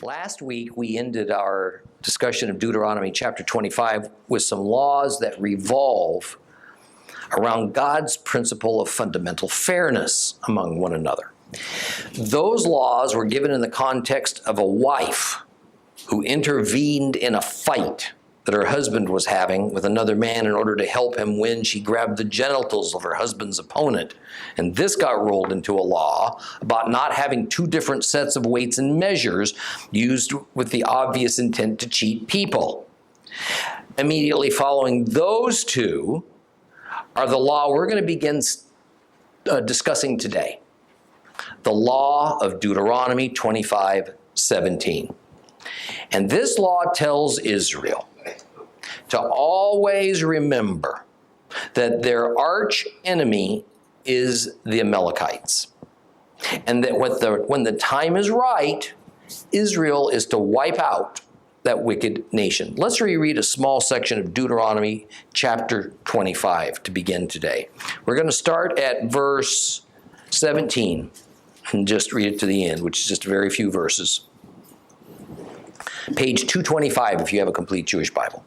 Last week, we ended our discussion of Deuteronomy chapter 25 with some laws that revolve around God's principle of fundamental fairness among one another. Those laws were given in the context of a wife who intervened in a fight that her husband was having with another man in order to help him win. She grabbed the genitals of her husband's opponent. And this got rolled into a law about not having two different sets of weights and measures used with the obvious intent to cheat people. Immediately following those two are the law we're going to begin discussing today. The law of Deuteronomy 25:17. And this law tells Israel to always remember that their arch enemy is the Amalekites. And that when the time is right, Israel is to wipe out that wicked nation. Let's reread a small section of Deuteronomy chapter 25 to begin today. We're going to start at verse 17 and just read it to the end, which is just a very few verses. Page 225 if you have a complete Jewish Bible.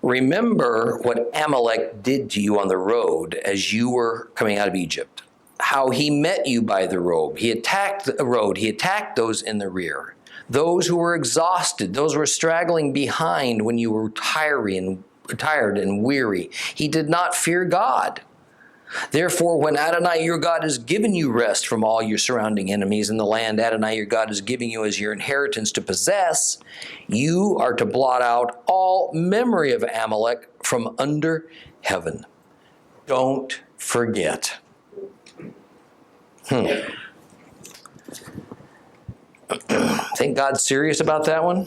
Remember what Amalek did to you on the road as you were coming out of Egypt. How he met you by the road. He attacked the road. He attacked those in the rear. Those who were exhausted. Those who were straggling behind when you were tired and weary. He did not fear God. Therefore, when Adonai your God has given you rest from all your surrounding enemies in the land Adonai your God is giving you as your inheritance to possess, you are to blot out all memory of Amalek from under heaven. Don't forget. Think God's serious about that one?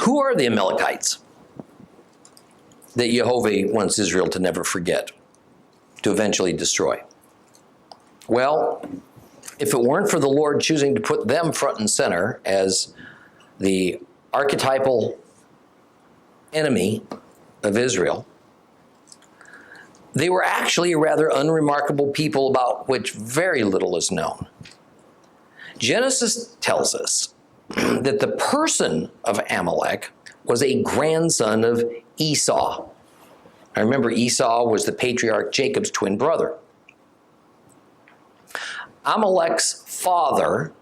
Who are the Amalekites that Jehovah wants Israel to never forget, to eventually destroy? Well, if it weren't for the Lord choosing to put them front and center as the archetypal enemy of Israel, they were actually a rather unremarkable people about which very little is known. Genesis tells us that the person of Amalek was a grandson of Esau. I remember Esau was the patriarch Jacob's twin brother. Amalek's father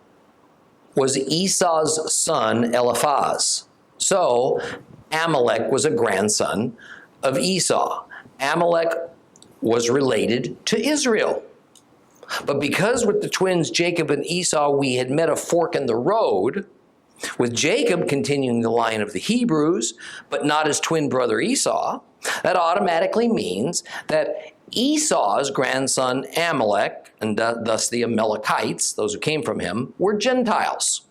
was Esau's son Eliphaz. So Amalek was a grandson of Esau. Amalek was related to Israel. But because with the twins Jacob and Esau we had met a fork in the road, with Jacob continuing the line of the Hebrews, but not his twin brother Esau, that automatically means that Esau's grandson Amalek, and thus the Amalekites, those who came from him, were Gentiles.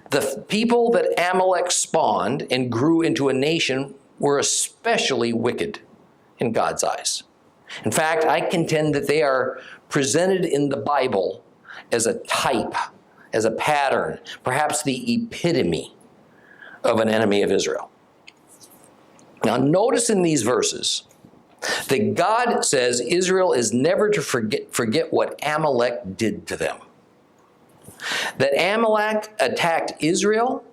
The people that Amalek spawned and grew into a nation were especially wicked in God's eyes. In fact, I contend that they are presented in the Bible as a type, as a pattern, perhaps the epitome of an enemy of Israel. Now, notice in these verses that God says Israel is never to forget what Amalek did to them. That Amalek attacked Israel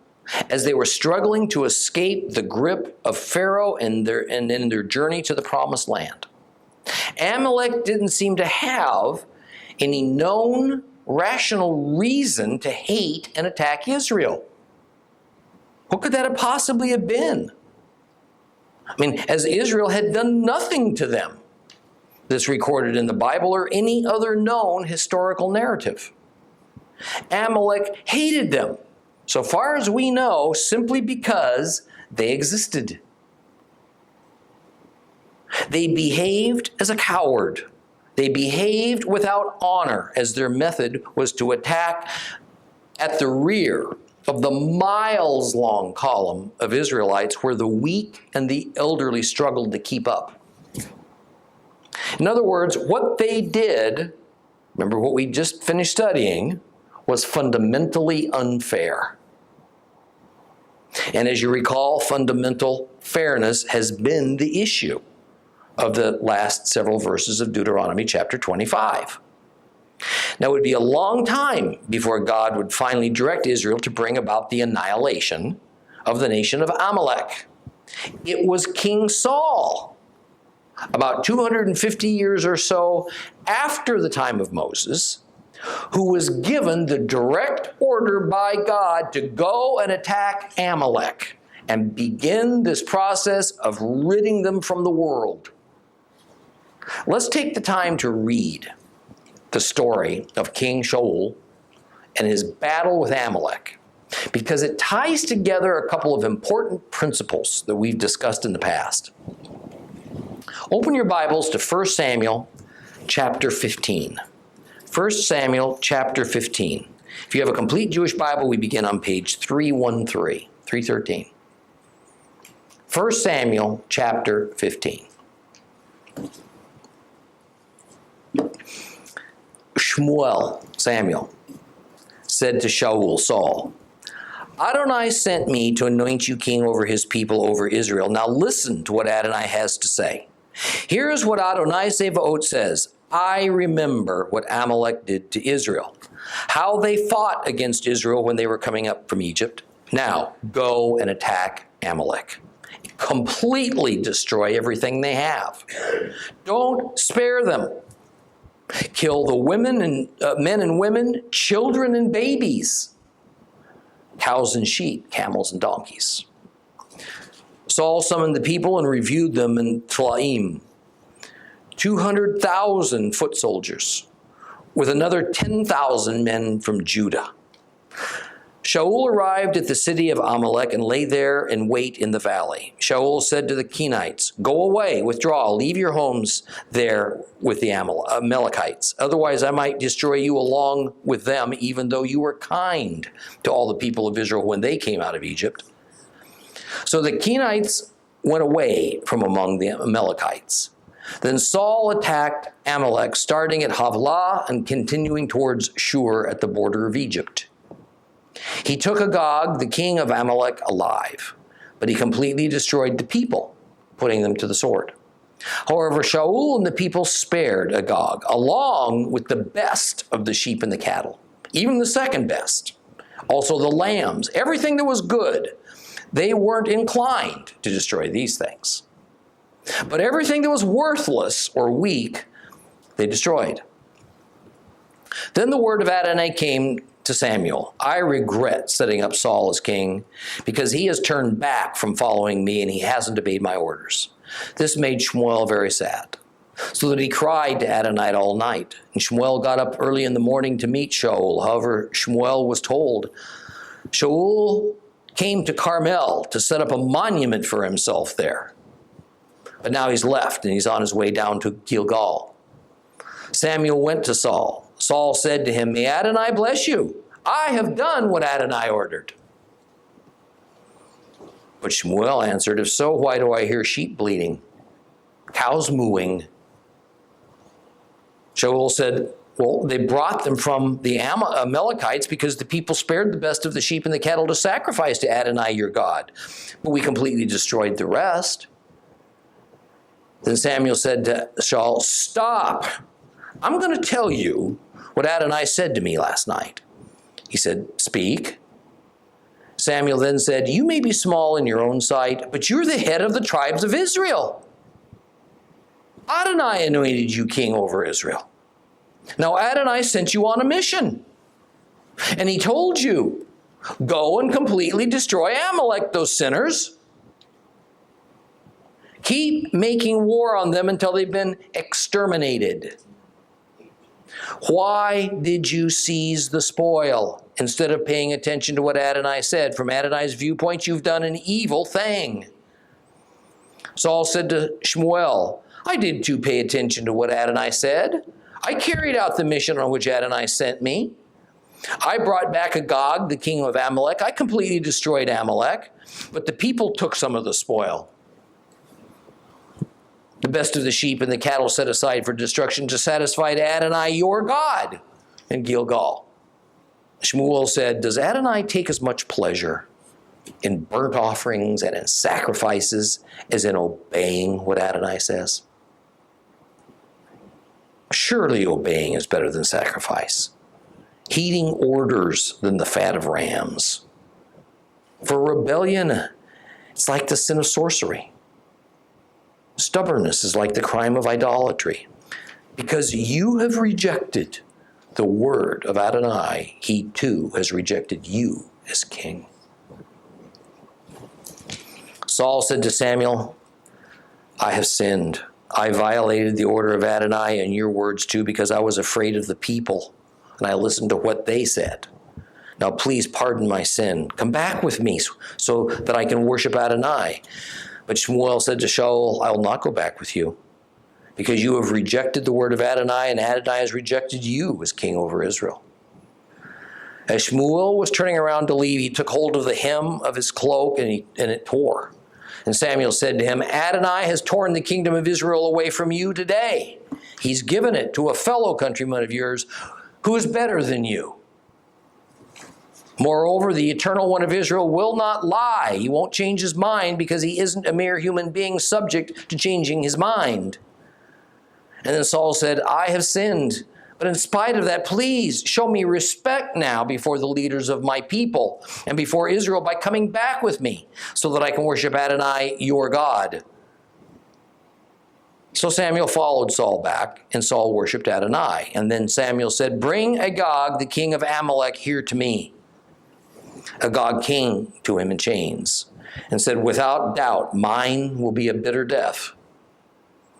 as they were struggling to escape the grip of Pharaoh in their journey to the promised land. Amalek didn't seem to have any known rational reason to hate and attack Israel. What could that have possibly have been? I mean, as Israel had done nothing to them that's recorded in the Bible or any other known historical narrative. Amalek hated them, so far as we know, simply because they existed. They behaved as a coward. They behaved without honor, as their method was to attack at the rear of the miles-long column of Israelites where the weak and the elderly struggled to keep up. In other words, what they did, remember what we just finished studying, was fundamentally unfair. And as you recall, fundamental fairness has been the issue of the last several verses of Deuteronomy chapter 25. Now, it would be a long time before God would finally direct Israel to bring about the annihilation of the nation of Amalek. It was King Saul, about 250 years or so after the time of Moses, who was given the direct order by God to go and attack Amalek and begin this process of ridding them from the world. Let's take the time to read the story of King Shaul and his battle with Amalek, because it ties together a couple of important principles that we've discussed in the past. Open your Bibles to 1 Samuel chapter 15. 1 Samuel chapter 15. If you have a complete Jewish Bible, we begin on page 313. 1 Samuel chapter 15. Samuel, said to Shaul, Saul, Adonai sent me to anoint you king over his people, over Israel. Now listen to what Adonai has to say. Here is what Adonai Sevaot says. I remember what Amalek did to Israel, how they fought against Israel when they were coming up from Egypt. Now go and attack Amalek. Completely destroy everything they have. Don't spare them. Kill the women and men and women, children and babies, cows and sheep, camels and donkeys. Saul summoned the people and reviewed them in Telaim, 200,000 foot soldiers, with another 10,000 men from Judah. Shaul arrived at the city of Amalek and lay there in wait in the valley. Shaul said to the Kenites, Go away, withdraw, leave your homes there with the Amalekites. Otherwise I might destroy you along with them, even though you were kind to all the people of Israel when they came out of Egypt. So the Kenites went away from among the Amalekites. Then Saul attacked Amalek, starting at Havilah and continuing towards Shur at the border of Egypt. He took Agag, the king of Amalek, alive, but he completely destroyed the people, putting them to the sword. However, Shaul and the people spared Agag, along with the best of the sheep and the cattle, even the second best, also the lambs, everything that was good. They weren't inclined to destroy these things. But everything that was worthless or weak, they destroyed. Then the word of Adonai came to Samuel. I regret setting up Saul as king because he has turned back from following me and he hasn't obeyed my orders. This made Shmuel very sad, so that he cried to Adonai all night. And Shmuel got up early in the morning to meet Shaul. However, Shmuel was told, Shaul came to Carmel to set up a monument for himself there. But now he's left and he's on his way down to Gilgal. Samuel went to Saul. Saul said to him, May Adonai bless you. I have done what Adonai ordered. But Shmuel answered, If so, why do I hear sheep bleating, cows mooing? Shaul said, Well, they brought them from the Amalekites because the people spared the best of the sheep and the cattle to sacrifice to Adonai your God. But we completely destroyed the rest. Then Samuel said to Shaul, Stop. I'm going to tell you what Adonai said to me last night. He said, Speak. Samuel then said, You may be small in your own sight, but you're the head of the tribes of Israel. Adonai anointed you king over Israel. Now Adonai sent you on a mission. And he told you, Go and completely destroy Amalek, those sinners. Keep making war on them until they've been exterminated. Why did you seize the spoil instead of paying attention to what Adonai said? From Adonai's viewpoint, you've done an evil thing. Saul said to Shmuel, I did too pay attention to what Adonai said. I carried out the mission on which Adonai sent me. I brought back Agag, the king of Amalek. I completely destroyed Amalek, but the people took some of the spoil. The best of the sheep and the cattle set aside for destruction to satisfy Adonai your God in Gilgal. Shmuel said, Does Adonai take as much pleasure in burnt offerings and in sacrifices as in obeying what Adonai says? Surely obeying is better than sacrifice, heeding orders than the fat of rams. For rebellion, it's like the sin of sorcery. Stubbornness is like the crime of idolatry. Because you have rejected the word of Adonai, he too has rejected you as king. Saul said to Samuel, I have sinned. I violated the order of Adonai and your words too, because I was afraid of the people, and I listened to what they said. Now please pardon my sin. Come back with me so that I can worship Adonai. But Shmuel said to Shaul, I will not go back with you, because you have rejected the word of Adonai, and Adonai has rejected you as king over Israel. As Shmuel was turning around to leave, he took hold of the hem of his cloak, and it tore. And Samuel said to him, Adonai has torn the kingdom of Israel away from you today. He's given it to a fellow countryman of yours who is better than you. Moreover, the Eternal One of Israel will not lie. He won't change his mind, because he isn't a mere human being subject to changing his mind. And then Saul said, I have sinned, but in spite of that, please show me respect now before the leaders of my people and before Israel by coming back with me so that I can worship Adonai, your God. So Samuel followed Saul back, and Saul worshiped Adonai. And then Samuel said, bring Agag, the king of Amalek, here to me. Agag came to him in chains and said, without doubt, mine will be a bitter death.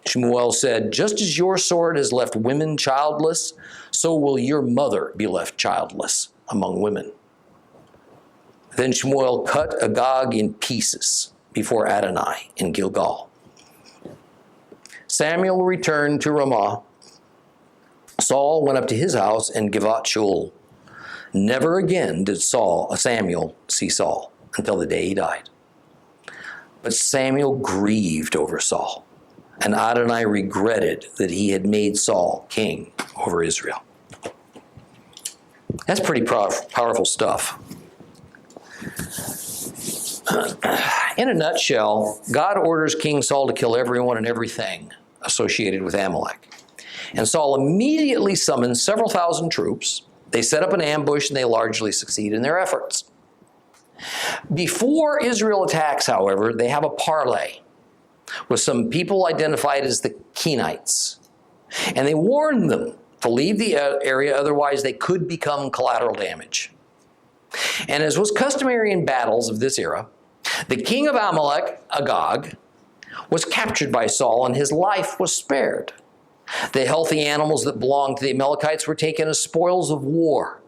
Shmuel said, just as your sword has left women childless, so will your mother be left childless among women. Then Shmuel cut Agag in pieces before Adonai in Gilgal. Samuel returned to Ramah. Saul went up to his house in Givat Shul. Never again did Samuel see Saul until the day he died. But Samuel grieved over Saul, and Adonai regretted that he had made Saul king over Israel. That's pretty powerful stuff. In a nutshell, God orders King Saul to kill everyone and everything associated with Amalek. And Saul immediately summons several thousand troops. They set up an ambush, and they largely succeed in their efforts. Before Israel attacks, however, they have a parley with some people identified as the Kenites. And they warn them to leave the area, otherwise they could become collateral damage. And as was customary in battles of this era, the king of Amalek, Agag, was captured by Saul, and his life was spared. The healthy animals that belonged to the Amalekites were taken as spoils of war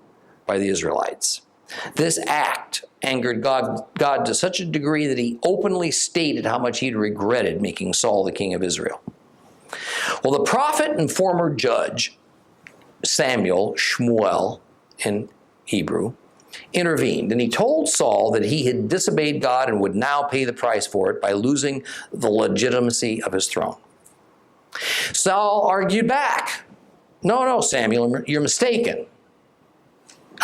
by the Israelites. This act angered God to such a degree that he openly stated how much he'd regretted making Saul the king of Israel. Well, the prophet and former judge, Samuel, Shmuel in Hebrew, intervened, and he told Saul that he had disobeyed God and would now pay the price for it by losing the legitimacy of his throne. Saul argued back. No, Samuel, you're mistaken.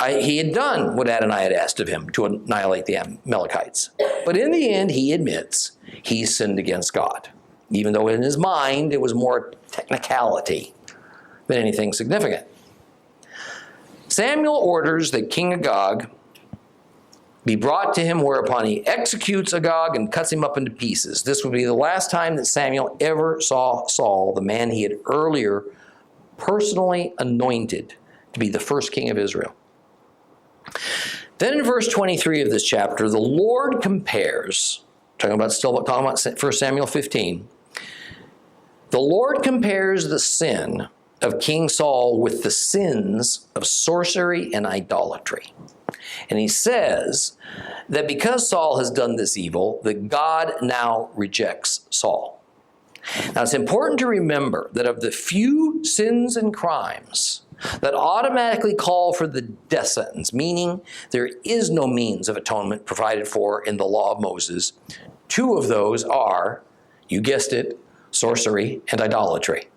He had done what Adonai had asked of him to annihilate the Amalekites. But in the end, he admits he sinned against God, even though in his mind it was more technicality than anything significant. Samuel orders that King Agag be brought to him, whereupon he executes Agag and cuts him up into pieces. This would be the last time that Samuel ever saw Saul, the man he had earlier personally anointed to be the first king of Israel. Then in verse 23 of this chapter, the Lord compares, talking about 1 Samuel 15, the Lord compares the sin of King Saul with the sins of sorcery and idolatry. And he says that because Saul has done this evil, that God now rejects Saul. Now it's important to remember that of the few sins and crimes that automatically call for the death sentence, meaning there is no means of atonement provided for in the law of Moses, two of those are, you guessed it, sorcery and idolatry.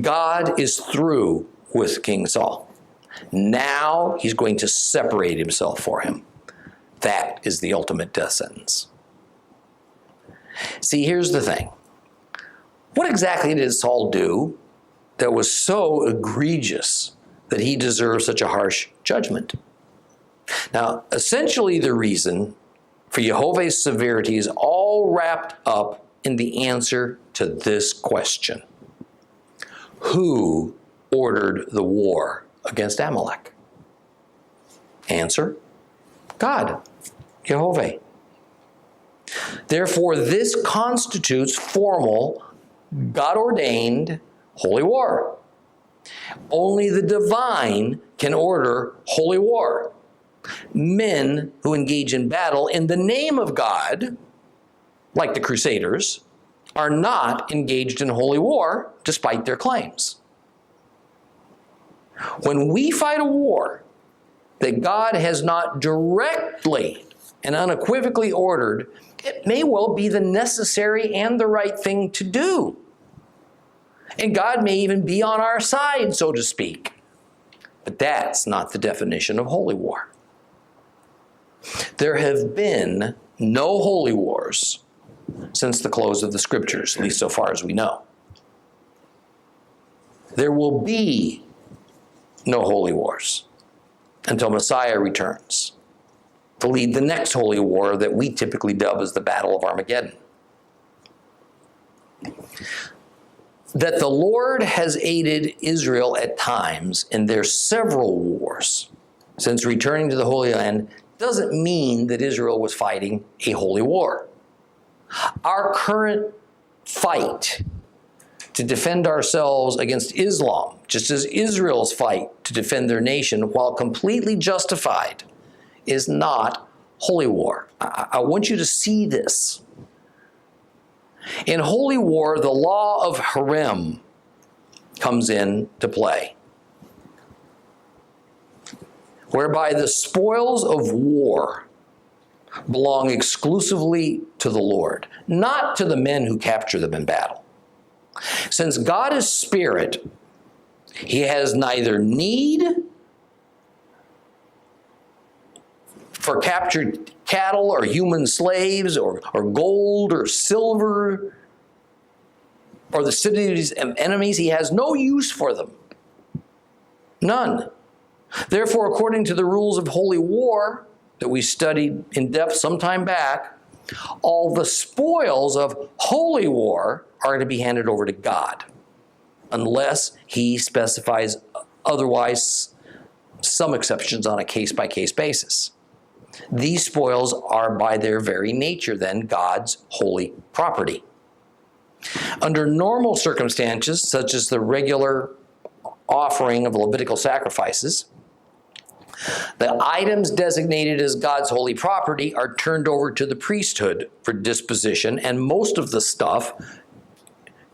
God is through with King Saul. Now he's going to separate himself for him. That is the ultimate death sentence. See, here's the thing. What exactly did Saul do that was so egregious that he deserved such a harsh judgment? Now, essentially the reason for Jehovah's severity is all wrapped up in the answer to this question. Who ordered the war against Amalek? Answer, God, Jehovah. Therefore, this constitutes formal, God-ordained holy war. Only the divine can order holy war. Men who engage in battle in the name of God, like the Crusaders, are not engaged in holy war despite their claims. When we fight a war that God has not directly and unequivocally ordered, it may well be the necessary and the right thing to do. And God may even be on our side, so to speak. But that's not the definition of holy war. There have been no holy wars since the close of the Scriptures, at least so far as we know. There will be no holy wars until Messiah returns to lead the next holy war that we typically dub as the Battle of Armageddon. That the Lord has aided Israel at times in their several wars since returning to the Holy Land doesn't mean that Israel was fighting a holy war. Our current fight to defend ourselves against Islam, just as Israel's fight to defend their nation, while completely justified, is not holy war. I want you to see this. In holy war, the law of harem comes into play, whereby the spoils of war belong exclusively to the Lord, not to the men who capture them in battle. Since God is spirit, he has neither need for captured cattle or human slaves or gold or silver or the city's enemies. He has no use for them. None. Therefore, according to the rules of holy war that we studied in depth some time back, all the spoils of holy war are to be handed over to God, unless he specifies otherwise, some exceptions on a case-by-case basis. These spoils are by their very nature then God's holy property. Under normal circumstances, such as the regular offering of Levitical sacrifices, the items designated as God's holy property are turned over to the priesthood for disposition, and most of the stuff,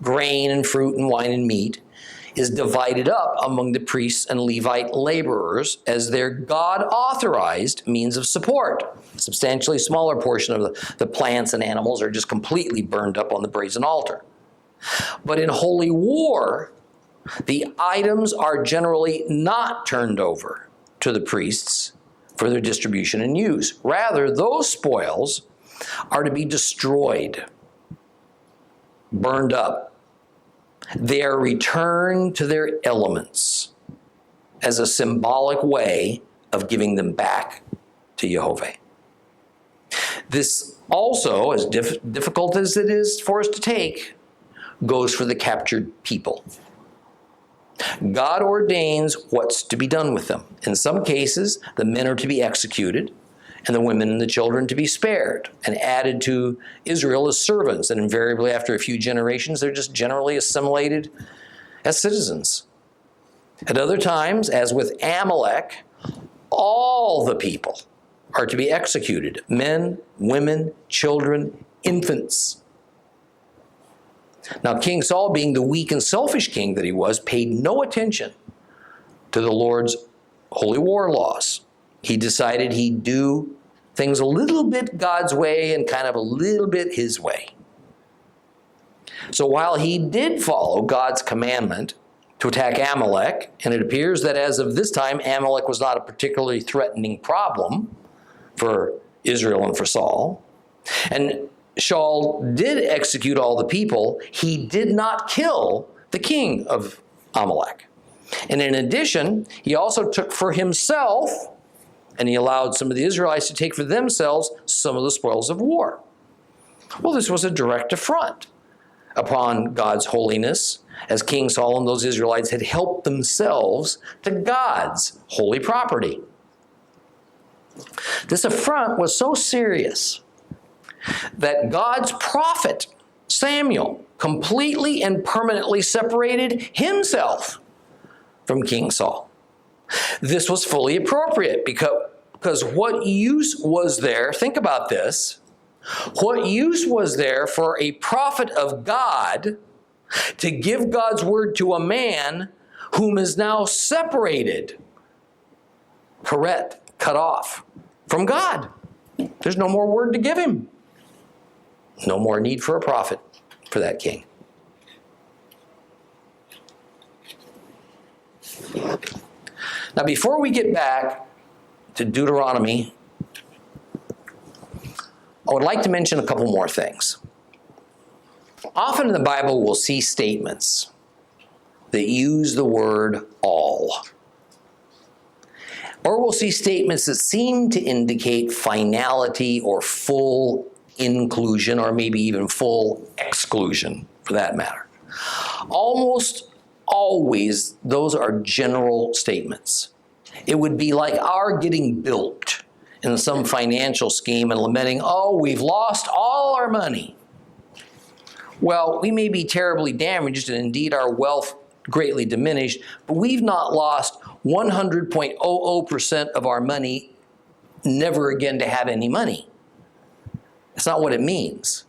grain and fruit and wine and meat, is divided up among the priests and Levite laborers as their God-authorized means of support. A substantially smaller portion of the plants and animals are just completely burned up on the brazen altar. But in holy war, the items are generally not turned over to the priests for their distribution and use. Rather, those spoils are to be destroyed, burned up. They are returned to their elements as a symbolic way of giving them back to Jehovah. This also, as difficult as it is for us to take, goes for the captured people. God ordains what's to be done with them. In some cases, the men are to be executed, and the women and the children to be spared and added to Israel as servants. And invariably, after a few generations, they're just generally assimilated as citizens. At other times, as with Amalek, all the people are to be executed: men, women, children, infants. Now, King Saul, being the weak and selfish king that he was, paid no attention to the Lord's holy war laws. He decided he'd do things a little bit God's way and kind of a little bit his way. So while he did follow God's commandment to attack Amalek, and it appears that as of this time, Amalek was not a particularly threatening problem for Israel and for Saul, and Shaul did execute all the people, he did not kill the king of Amalek. And in addition, he also took for himself, and he allowed some of the Israelites to take for themselves some of the spoils of war. Well, this was a direct affront upon God's holiness, as King Saul and those Israelites had helped themselves to God's holy property. This affront was so serious that God's prophet, Samuel, completely and permanently separated himself from King Saul. This was fully appropriate because what use was there, think about this, what use was there for a prophet of God to give God's word to a man whom is now separated, cut off from God? There's no more word to give him. No more need for a prophet for that king. Now, before we get back to Deuteronomy, I would like to mention a couple more things. Often in the Bible, we'll see statements that use the word all. Or we'll see statements that seem to indicate finality or full inclusion, or maybe even full exclusion, for that matter. Almost always, those are general statements. It would be like our getting bilked in some financial scheme and lamenting, oh, we've lost all our money. Well, we may be terribly damaged and indeed our wealth greatly diminished, but we've not lost 100.00% of our money, never again to have any money. That's not what it means.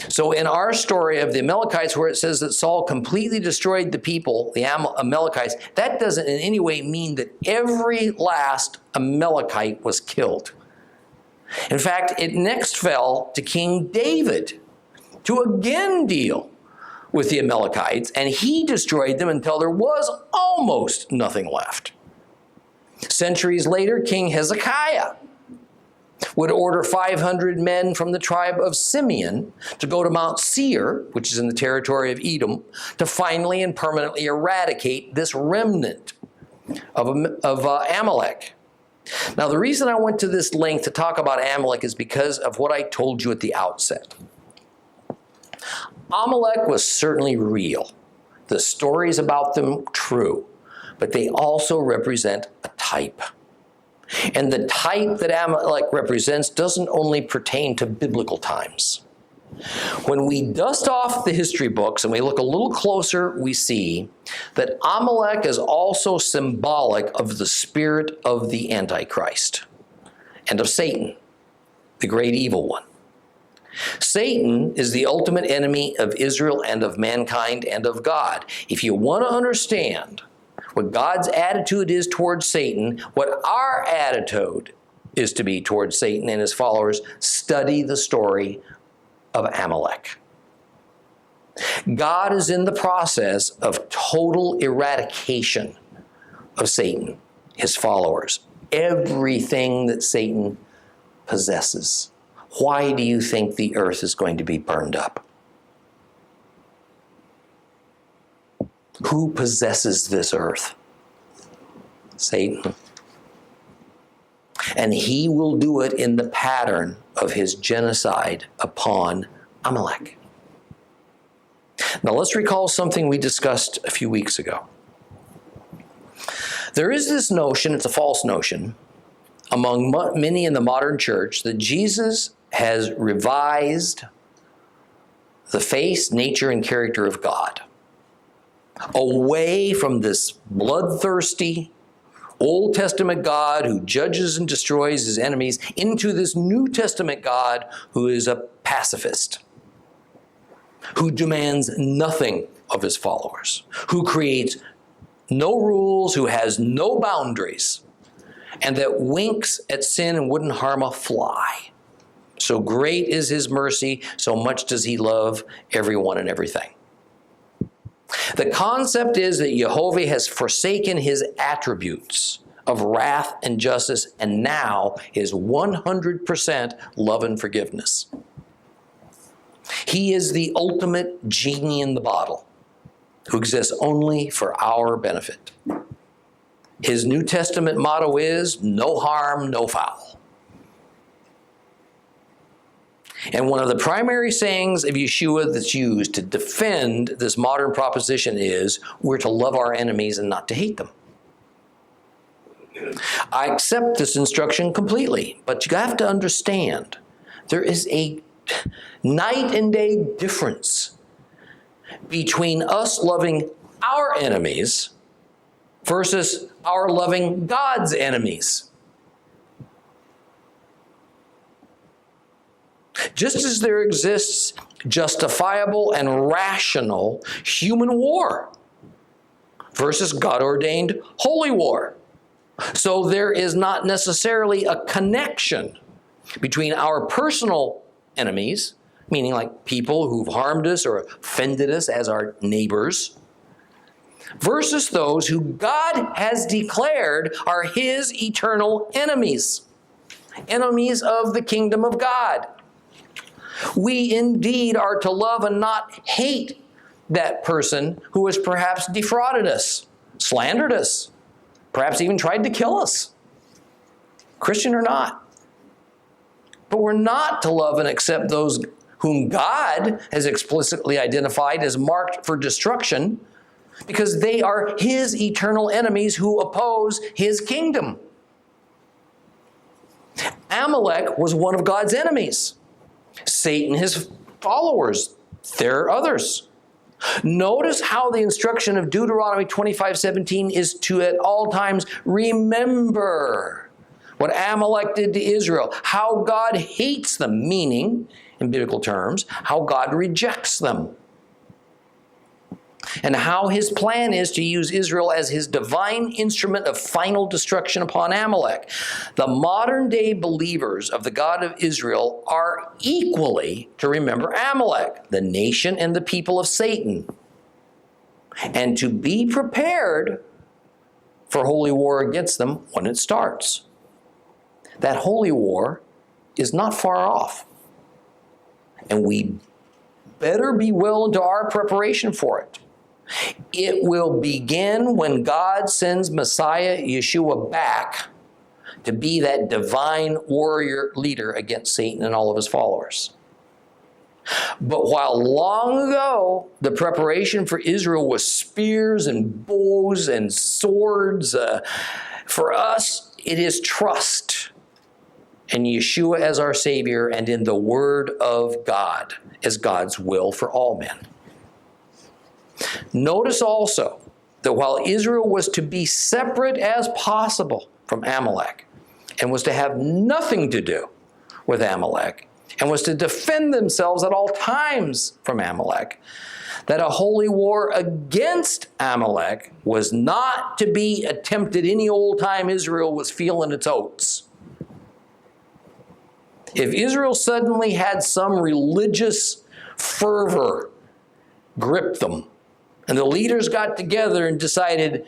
So in our story of the Amalekites, where it says that Saul completely destroyed the people, the Amalekites, that doesn't in any way mean that every last Amalekite was killed. In fact, it next fell to King David to again deal with the Amalekites, and he destroyed them until there was almost nothing left. Centuries later, King Hezekiah would order 500 men from the tribe of Simeon to go to Mount Seir, which is in the territory of Edom, to finally and permanently eradicate this remnant of Amalek. Now, the reason I went to this length to talk about Amalek is because of what I told you at the outset. Amalek was certainly real. The stories about them true, but they also represent a type. And the type that Amalek represents doesn't only pertain to biblical times. When we dust off the history books and we look a little closer, we see that Amalek is also symbolic of the spirit of the Antichrist and of Satan, the great evil one. Satan is the ultimate enemy of Israel and of mankind and of God. If you want to understand what God's attitude is towards Satan, what our attitude is to be towards Satan and his followers, study the story of Amalek. God is in the process of total eradication of Satan, his followers, everything that Satan possesses. Why do you think the earth is going to be burned up? Who possesses this earth? Satan. And he will do it in the pattern of his genocide upon Amalek. Now let's recall something we discussed a few weeks ago. There is this notion, it's a false notion, among many in the modern church that Jesus has revised the face, nature, and character of God away from this bloodthirsty Old Testament God who judges and destroys his enemies into this New Testament God who is a pacifist, who demands nothing of his followers, who creates no rules, who has no boundaries, and that winks at sin and wouldn't harm a fly. So great is his mercy, so much does he love everyone and everything. The concept is that Jehovah has forsaken his attributes of wrath and justice and now is 100% love and forgiveness. He is the ultimate genie in the bottle who exists only for our benefit. His New Testament motto is, no harm, no foul. And one of the primary sayings of Yeshua that's used to defend this modern proposition is, we're to love our enemies and not to hate them. I accept this instruction completely, but you have to understand, there is a night and day difference between us loving our enemies versus our loving God's enemies. Just as there exists justifiable and rational human war versus God-ordained holy war, so there is not necessarily a connection between our personal enemies, meaning like people who've harmed us or offended us as our neighbors, versus those who God has declared are his eternal enemies, enemies of the kingdom of God. We indeed are to love and not hate that person who has perhaps defrauded us, slandered us, perhaps even tried to kill us, Christian or not. But we're not to love and accept those whom God has explicitly identified as marked for destruction, because they are his eternal enemies who oppose his kingdom. Amalek was one of God's enemies. Satan, his followers, there are others. Notice how the instruction of Deuteronomy 25:17 is to at all times remember what Amalek did to Israel, how God hates them, meaning, in biblical terms, how God rejects them, and how his plan is to use Israel as his divine instrument of final destruction upon Amalek. The modern day believers of the God of Israel are equally to remember Amalek, the nation and the people of Satan, and to be prepared for holy war against them when it starts. That holy war is not far off, and we better be well into our preparation for it. It will begin when God sends Messiah Yeshua back to be that divine warrior leader against Satan and all of his followers. But while long ago the preparation for Israel was spears and bows and swords, for us it is trust in Yeshua as our Savior and in the Word of God as God's will for all men. Notice also that while Israel was to be separate as possible from Amalek and was to have nothing to do with Amalek and was to defend themselves at all times from Amalek, that a holy war against Amalek was not to be attempted any old time Israel was feeling its oats. If Israel suddenly had some religious fervor grip them, and the leaders got together and decided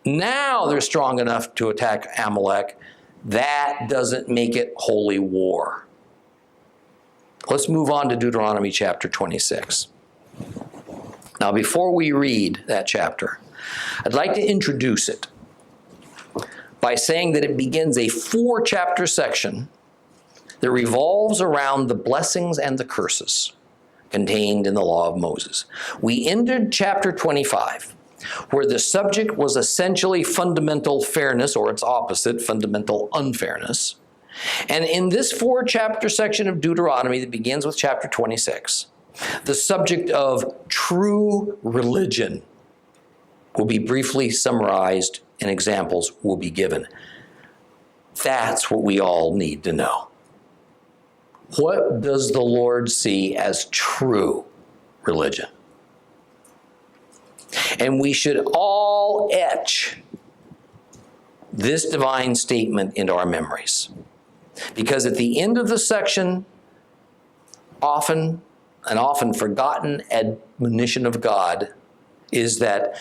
now they're strong enough to attack Amalek, that doesn't make it holy war. Let's move on to Deuteronomy chapter 26. Now, before we read that chapter, I'd like to introduce it by saying that it begins a 4-chapter section that revolves around the blessings and the curses contained in the law of Moses. We ended chapter 25, where the subject was essentially fundamental fairness, or its opposite, fundamental unfairness. And in this 4-chapter section of Deuteronomy that begins with chapter 26, the subject of true religion will be briefly summarized and examples will be given. That's what we all need to know. What does the Lord see as true religion? And we should all etch this divine statement into our memories. Because at the end of the section, often forgotten admonition of God is that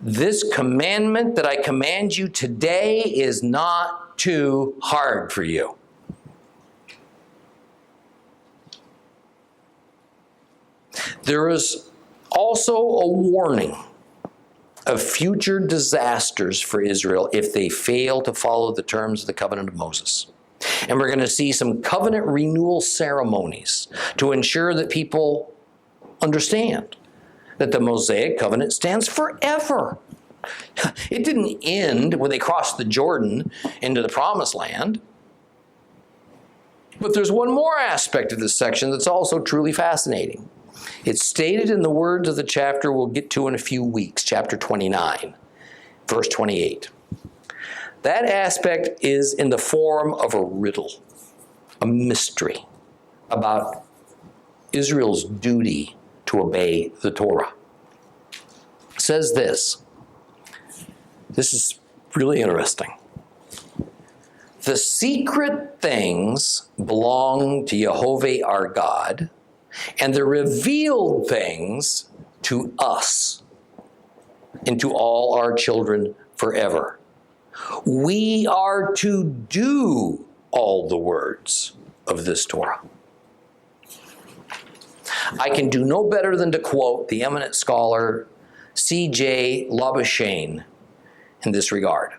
this commandment that I command you today is not too hard for you. There is also a warning of future disasters for Israel if they fail to follow the terms of the covenant of Moses. And we're going to see some covenant renewal ceremonies to ensure that people understand that the Mosaic covenant stands forever. It didn't end when they crossed the Jordan into the promised land. But there's one more aspect of this section that's also truly fascinating. It's stated in the words of the chapter we'll get to in a few weeks, chapter 29, verse 28. That aspect is in the form of a riddle, a mystery about Israel's duty to obey the Torah. It says this. This is really interesting. The secret things belong to Jehovah our God, and the revealed things to us and to all our children forever. We are to do all the words of this Torah. I can do no better than to quote the eminent scholar C.J. Labuschagne in this regard.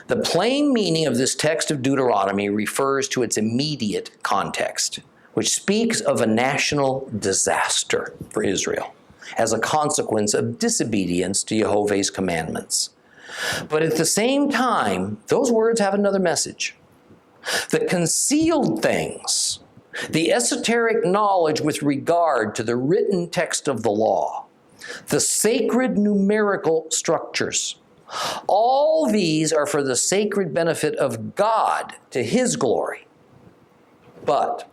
The plain meaning of this text of Deuteronomy refers to its immediate context, which speaks of a national disaster for Israel as a consequence of disobedience to Jehovah's commandments. But at the same time, those words have another message. The concealed things, the esoteric knowledge with regard to the written text of the law, the sacred numerical structures, all these are for the sacred benefit of God to His glory. But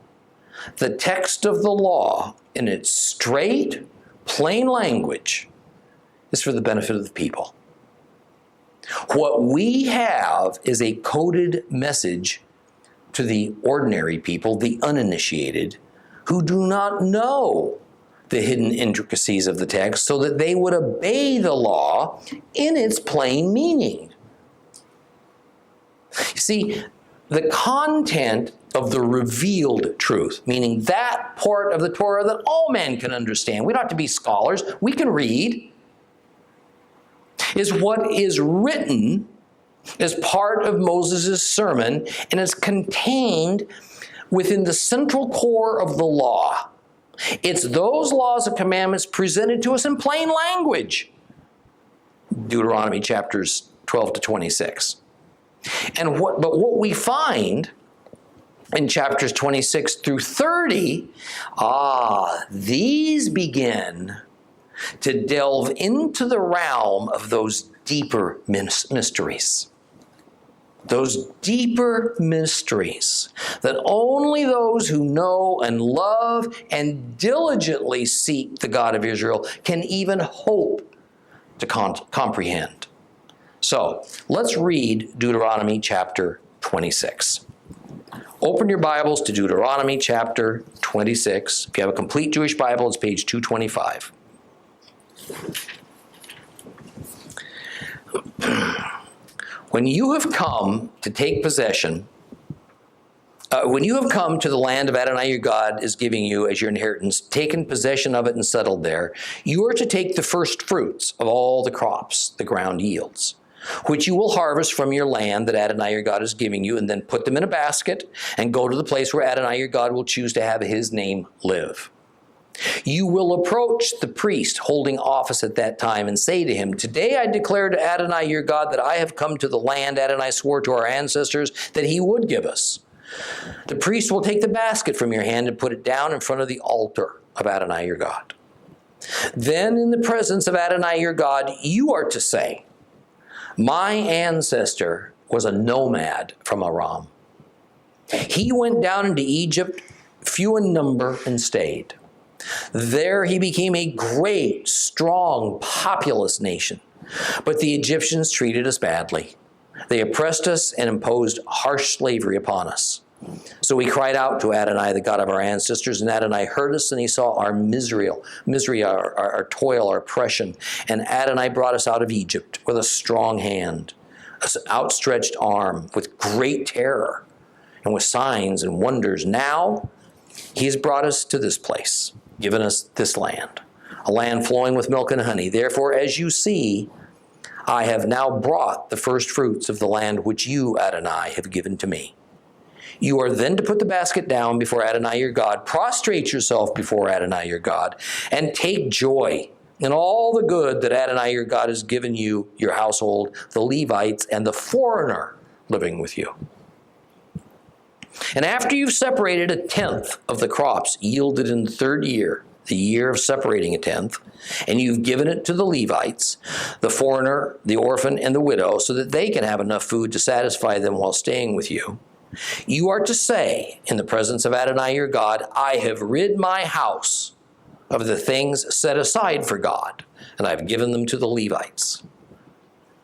the text of the law, in its straight, plain language, is for the benefit of the people. What we have is a coded message to the ordinary people, the uninitiated, who do not know the hidden intricacies of the text, so that they would obey the law in its plain meaning. You see, the content of the revealed truth, meaning that part of the Torah that all men can understand, we don't have to be scholars, we can read, is what is written as part of Moses' sermon, and is contained within the central core of the law. It's those laws and commandments presented to us in plain language. Deuteronomy chapters 12 to 26. But what we find in chapters 26 through 30, these begin to delve into the realm of those deeper mysteries. Those deeper mysteries that only those who know and love and diligently seek the God of Israel can even hope to comprehend. So, let's read Deuteronomy chapter 26. Open your Bibles to Deuteronomy chapter 26. If you have a complete Jewish Bible, it's page 225. When you have come to take possession, when you have come to the land of Adonai your God is giving you as your inheritance, taken possession of it and settled there, you are to take the first fruits of all the crops the ground yields, which you will harvest from your land that Adonai your God is giving you, and then put them in a basket and go to the place where Adonai your God will choose to have His name live. You will approach the priest holding office at that time and say to him, "Today I declare to Adonai your God that I have come to the land Adonai swore to our ancestors that He would give us." The priest will take the basket from your hand and put it down in front of the altar of Adonai your God. Then in the presence of Adonai your God, you are to say, "My ancestor was a nomad from Aram. He went down into Egypt, few in number, and stayed. There he became a great, strong, populous nation. But the Egyptians treated us badly. They oppressed us and imposed harsh slavery upon us. So we cried out to Adonai, the God of our ancestors, and Adonai heard us, and He saw our misery, our toil, our oppression. And Adonai brought us out of Egypt with a strong hand, an outstretched arm, with great terror, and with signs and wonders. Now He has brought us to this place. given us this land, a land flowing with milk and honey. Therefore, as you see, I have now brought the first fruits of the land which you, Adonai, have given to me. You are then to put the basket down before Adonai your God, prostrate yourself before Adonai your God, and take joy in all the good that Adonai your God has given you, your household, the Levites, and the foreigner living with you. And after you've separated a tenth of the crops yielded in the third year, the year of separating a tenth, and you've given it to the Levites, the foreigner, the orphan, and the widow, so that they can have enough food to satisfy them while staying with you, you are to say in the presence of Adonai your God, I have rid my house of the things set aside for God, and I've given them to the Levites,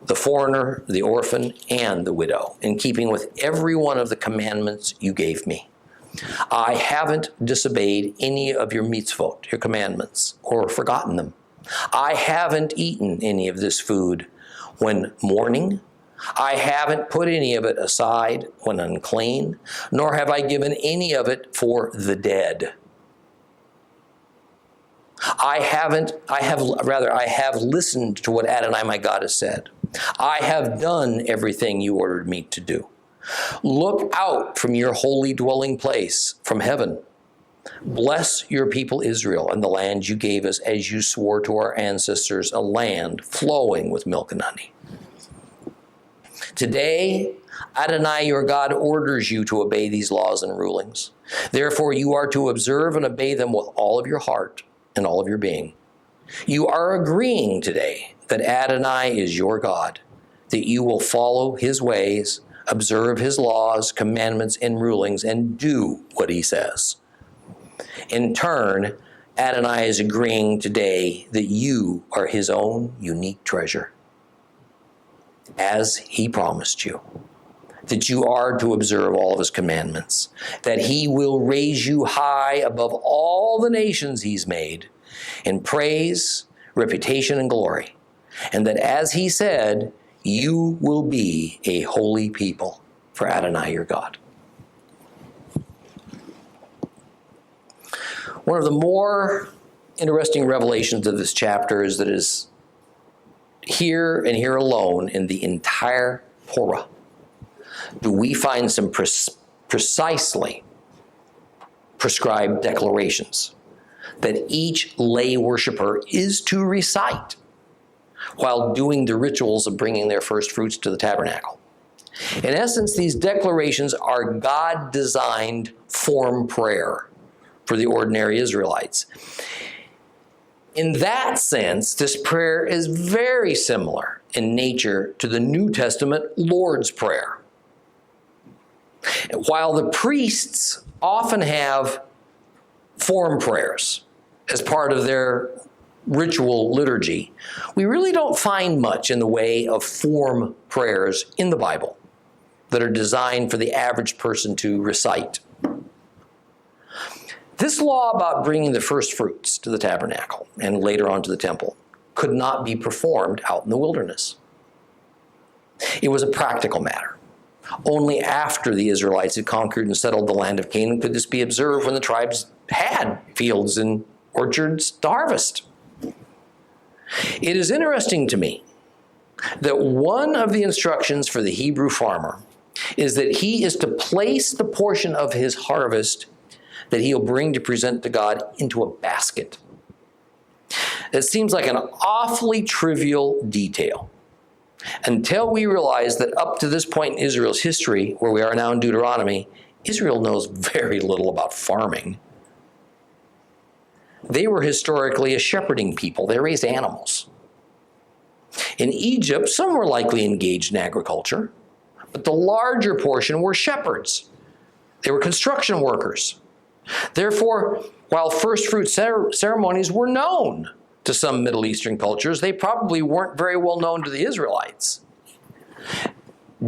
the foreigner, the orphan, and the widow, in keeping with every one of the commandments you gave me. I haven't disobeyed any of your mitzvot, your commandments, or forgotten them. I haven't eaten any of this food when mourning. I haven't put any of it aside when unclean, nor have I given any of it for the dead. I have listened to what Adonai my God has said. I have done everything you ordered me to do. Look out from your holy dwelling place, from heaven. Bless your people Israel and the land you gave us as you swore to our ancestors, a land flowing with milk and honey. Today, Adonai your God orders you to obey these laws and rulings. Therefore, you are to observe and obey them with all of your heart and all of your being. You are agreeing today that Adonai is your God, that you will follow his ways, observe his laws, commandments, and rulings, and do what he says. In turn, Adonai is agreeing today that you are his own unique treasure, as he promised you, that you are to observe all of his commandments, that he will raise you high above all the nations he's made in praise, reputation, and glory, and that, as he said, you will be a holy people for Adonai your God. One of the more interesting revelations of this chapter is that it is here and here alone in the entire Torah do we find some precisely prescribed declarations that each lay worshiper is to recite while doing the rituals of bringing their first fruits to the tabernacle. In essence, these declarations are God-designed form prayer for the ordinary Israelites. In that sense, this prayer is very similar in nature to the New Testament Lord's Prayer. While the priests often have form prayers as part of their ritual liturgy, we really don't find much in the way of form prayers in the Bible that are designed for the average person to recite. This law about bringing the first fruits to the tabernacle and later on to the temple could not be performed out in the wilderness. It was a practical matter. Only after the Israelites had conquered and settled the land of Canaan could this be observed when the tribes had fields and orchards to harvest. It is interesting to me that one of the instructions for the Hebrew farmer is that he is to place the portion of his harvest that he'll bring to present to God into a basket. It seems like an awfully trivial detail until we realize that up to this point in Israel's history, where we are now in Deuteronomy, Israel knows very little about farming. They were historically a shepherding people. They raised animals. In Egypt, some were likely engaged in agriculture, but the larger portion were shepherds. They were construction workers. Therefore, while first fruit ceremonies were known to some Middle Eastern cultures, they probably weren't very well known to the Israelites.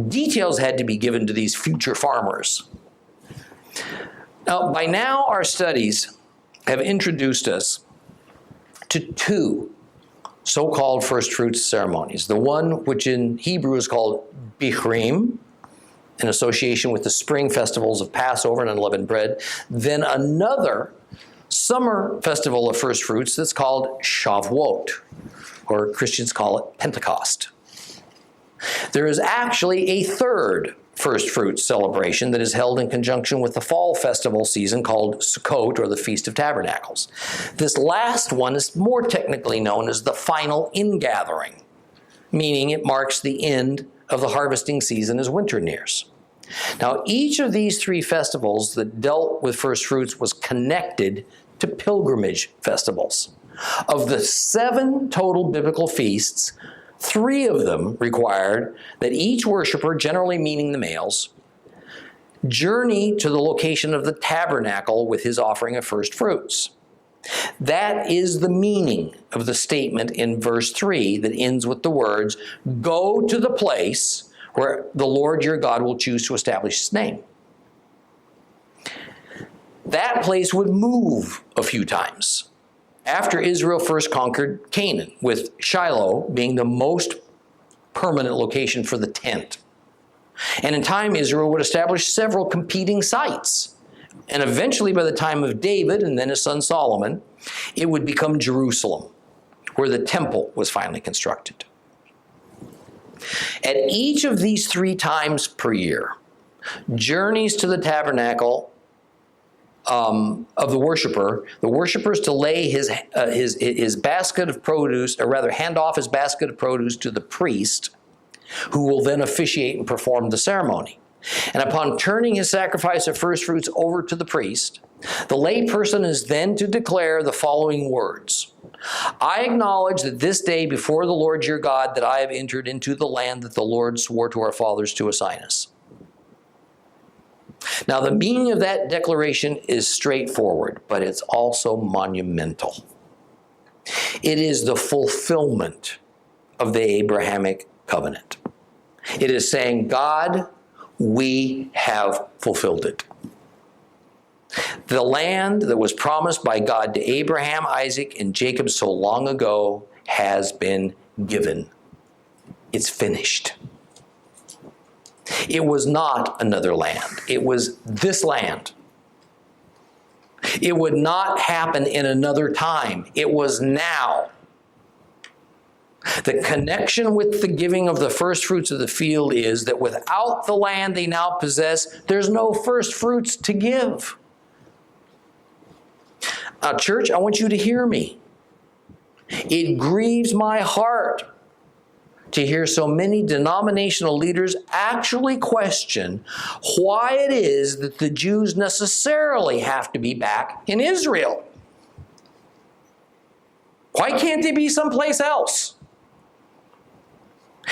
Details had to be given to these future farmers. Now, by now, our studies have introduced us to two so-called first fruits ceremonies. The one which in Hebrew is called Bichrim, in association with the spring festivals of Passover and unleavened bread. Then another summer festival of first fruits that's called Shavuot, or Christians call it Pentecost. There is actually a third first fruits celebration that is held in conjunction with the fall festival season called Sukkot, or the Feast of Tabernacles. This last one is more technically known as the final ingathering, meaning it marks the end of the harvesting season as winter nears. Now, each of these three festivals that dealt with first fruits was connected to pilgrimage festivals. Of the 7 total biblical feasts, 3 of them required that each worshiper, generally meaning the males, journey to the location of the tabernacle with his offering of first fruits. That is the meaning of the statement in verse 3 that ends with the words, "Go to the place where the Lord your God will choose to establish his name." That place would move a few times after Israel first conquered Canaan, with Shiloh being the most permanent location for the tent. And in time, Israel would establish several competing sites. And eventually, by the time of David and then his son Solomon, it would become Jerusalem, where the temple was finally constructed. At each of these 3 times per year, journeys to the tabernacle of the worshiper's to lay his basket of produce, or rather hand off his basket of produce to the priest, who will then officiate and perform the ceremony. And upon turning his sacrifice of first fruits over to the priest, the lay person is then to declare the following words: "I acknowledge that this day before the Lord your God that I have entered into the land that the Lord swore to our fathers to assign us." Now, the meaning of that declaration is straightforward, but it's also monumental. It is the fulfillment of the Abrahamic covenant. It is saying, God, we have fulfilled it. The land that was promised by God to Abraham, Isaac, and Jacob so long ago has been given. It's finished. It was not another land. It was this land. It would not happen in another time. It was now. The connection with the giving of the first fruits of the field is that without the land they now possess, there's no first fruits to give. Now, church, I want you to hear me. It grieves my heart to hear so many denominational leaders actually question why it is that the Jews necessarily have to be back in Israel. Why can't they be someplace else?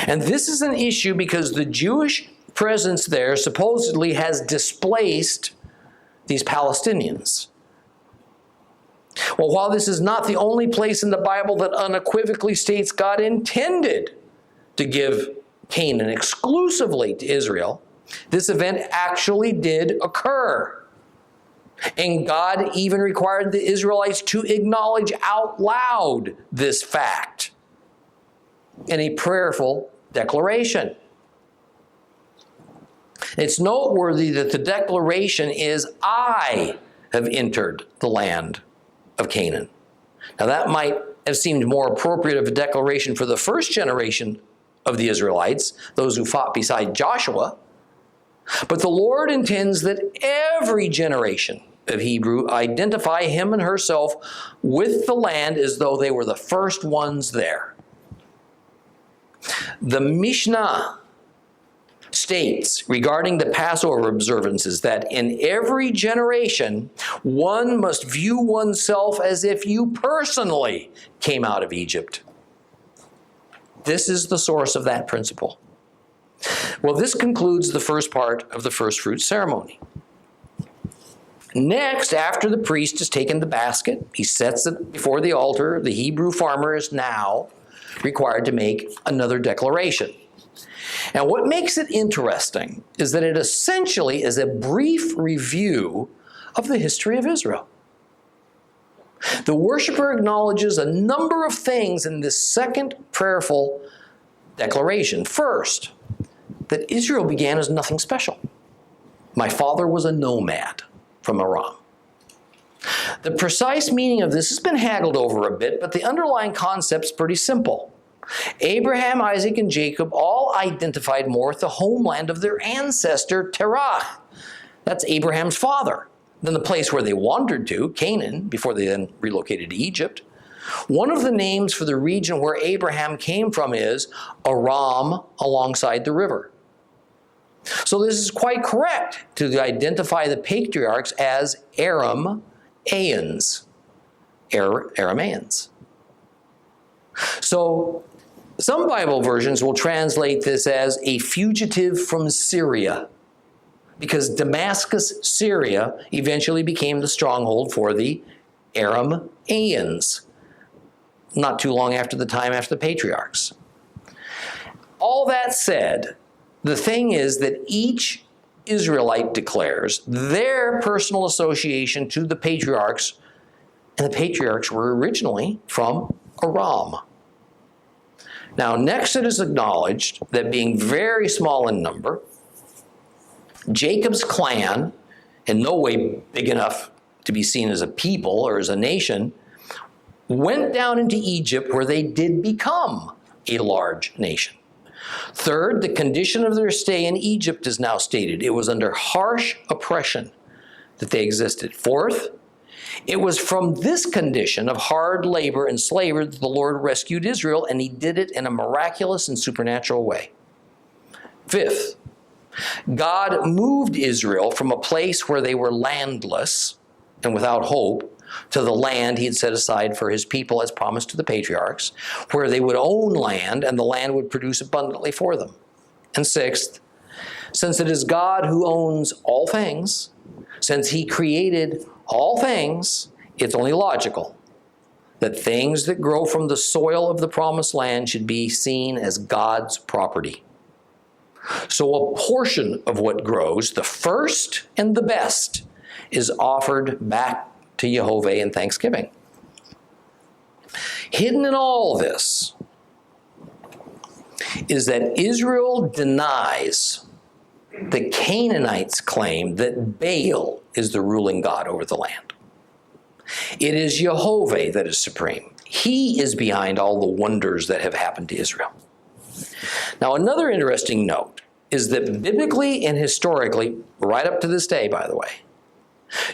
And this is an issue because the Jewish presence there supposedly has displaced these Palestinians. Well, while this is not the only place in the Bible that unequivocally states God intended to give Canaan exclusively to Israel, this event actually did occur. And God even required the Israelites to acknowledge out loud this fact in a prayerful declaration. It's noteworthy that the declaration is, "I have entered the land of Canaan." Now, that might have seemed more appropriate of a declaration for the first generation of the Israelites, those who fought beside Joshua. But the Lord intends that every generation of Hebrew identify him and herself with the land as though they were the first ones there. The Mishnah states regarding the Passover observances that in every generation, one must view oneself as if you personally came out of Egypt. This is the source of that principle. Well, this concludes the first part of the first fruit ceremony. Next, after the priest has taken the basket, he sets it before the altar. The Hebrew farmer is now required to make another declaration. And what makes it interesting is that it essentially is a brief review of the history of Israel. The worshiper acknowledges a number of things in this second prayerful declaration. First, that Israel began as nothing special. My father was a nomad from Aram. The precise meaning of this has been haggled over a bit, but the underlying concept's pretty simple. Abraham, Isaac, and Jacob all identified more with the homeland of their ancestor, Terah. That's Abraham's father, than the place where they wandered to, Canaan, before they then relocated to Egypt. One of the names for the region where Abraham came from is Aram, alongside the river. So this is quite correct to identify the patriarchs as Aramaeans. Aramaeans. So some Bible versions will translate this as a fugitive from Syria, because Damascus, Syria, eventually became the stronghold for the Aramaeans, not too long after the time after the patriarchs. All that said, the thing is that each Israelite declares their personal association to the patriarchs, and the patriarchs were originally from Aram. Now, next it is acknowledged that being very small in number, Jacob's clan, in no way big enough to be seen as a people or as a nation, went down into Egypt, where they did become a large nation. Third, the condition of their stay in Egypt is now stated. It was under harsh oppression that they existed. Fourth, it was from this condition of hard labor and slavery that the Lord rescued Israel, and he did it in a miraculous and supernatural way. Fifth, God moved Israel from a place where they were landless and without hope to the land he had set aside for his people as promised to the patriarchs, where they would own land and the land would produce abundantly for them. And sixth, since it is God who owns all things, since he created all things, it's only logical that things that grow from the soil of the promised land should be seen as God's property. So a portion of what grows, the first and the best, is offered back to Jehovah in thanksgiving. Hidden in all this is that Israel denies the Canaanites' claim that Baal is the ruling god over the land. It is Jehovah that is supreme. He is behind all the wonders that have happened to Israel. Now, another interesting note is that biblically and historically, right up to this day, by the way,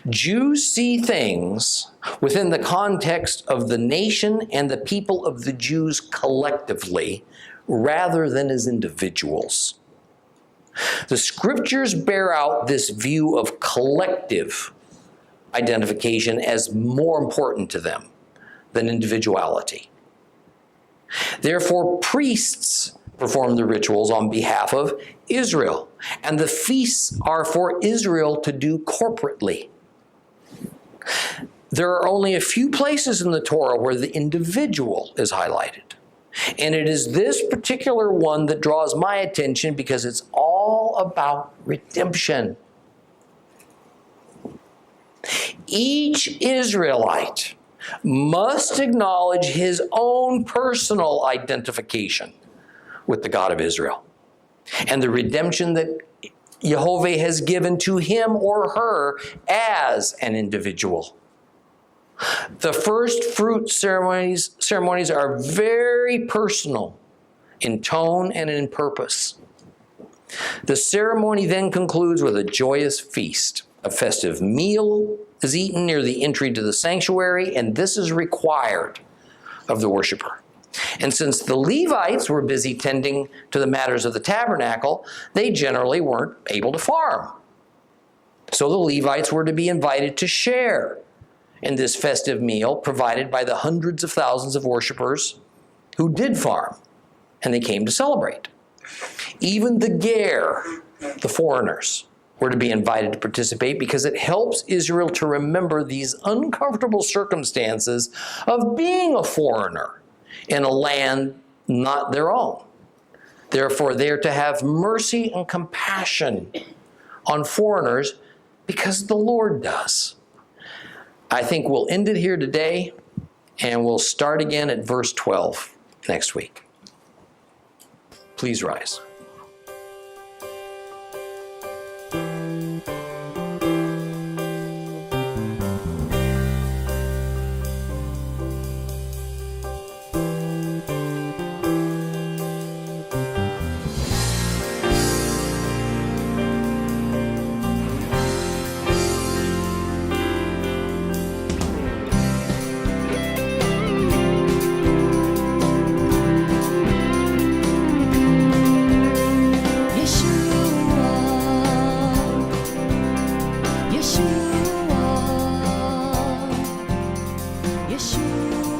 Jews see things within the context of the nation and the people of the Jews collectively, rather than as individuals. The scriptures bear out this view of collective identification as more important to them than individuality. Therefore, priests perform the rituals on behalf of Israel, and the feasts are for Israel to do corporately. There are only a few places in the Torah where the individual is highlighted. And it is this particular one that draws my attention because it's all about redemption. Each Israelite must acknowledge his own personal identification with the God of Israel and the redemption that Jehovah has given to him or her as an individual. The first fruit ceremonies are very personal in tone and in purpose. The ceremony then concludes with a joyous feast. A festive meal is eaten near the entry to the sanctuary, and this is required of the worshiper. And since the Levites were busy tending to the matters of the tabernacle, they generally weren't able to farm. So the Levites were to be invited to share in this festive meal provided by the hundreds of thousands of worshipers who did farm, and they came to celebrate. Even the ger, the foreigners, were to be invited to participate because it helps Israel to remember these uncomfortable circumstances of being a foreigner in a land not their own. Therefore, they are to have mercy and compassion on foreigners because the Lord does. I think we'll end it here today, and we'll start again at verse 12 next week. Please rise. Yeshua, Yeshua.